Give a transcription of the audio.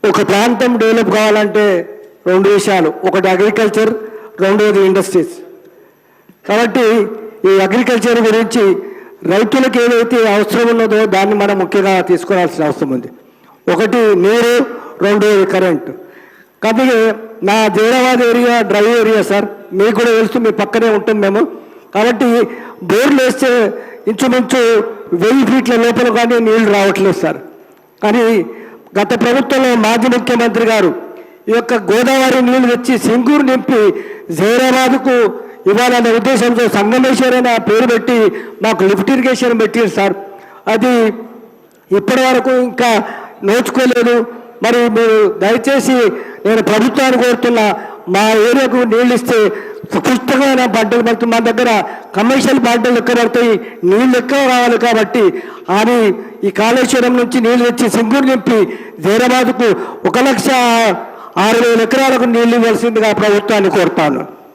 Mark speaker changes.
Speaker 1: ఒక ప్రాంతం డెవలప్ కావాలంటే రెండు విషయాలు, ఒకటి అగ్రికల్చర్, రెండోది ఇండస్ట్రీస్. కాబట్టి ఈ అగ్రికల్చర్ గురించి రైతులకు ఏదైతే అవసరం ఉన్నదో దాన్ని మనం ముఖ్యంగా తీసుకోవాల్సిన అవసరం ఉంది. ఒకటి నీరు, రెండోది కరెంటు. కాబట్టి నా Zaheerabad area dry area sir, మీకు కూడా తెలుసు, మీ పక్కనే ఉంటాం మేము. కాబట్టి బోర్లు వేస్తే ఇంచుమించు 1000 ఫీట్ల లోపల కానీ నీళ్లు రావట్లేదు సార్. కానీ గత ప్రభుత్వంలో మాజీ ముఖ్యమంత్రి గారు ఈ యొక్క గోదావరి నీళ్లు తెచ్చి సింగూరు నింపి జైరాబాద్కు ఇవ్వాలనే ఉద్దేశంతో సంగమేశ్వర్ అనే పేరు పెట్టి మాకు లిఫ్ట్ ఇరిగేషన్ పెట్టారు సార్. అది ఇప్పటి వరకు ఇంకా నోచుకోలేదు. మరి మీరు దయచేసి నేను ప్రభుత్వాన్ని కోరుతున్నా, మా ఏరియాకు నీళ్ళు ఇస్తే పుస్తకమైన పంటలు పడుతుంది. మా దగ్గర కమర్షియల్ పంటలు ఎక్కువ పడతాయి, నీళ్ళు ఎక్కువ రావాలి. కాబట్టి అని ఈ కాళేశ్వరం నుంచి నీళ్ళు తెచ్చి సింగూరు నింపి జైరాబాద్కు 1,06,000 ఎకరాలకు నీళ్ళు ఇవ్వాల్సిందిగా ప్రభుత్వాన్ని కోరుతాను.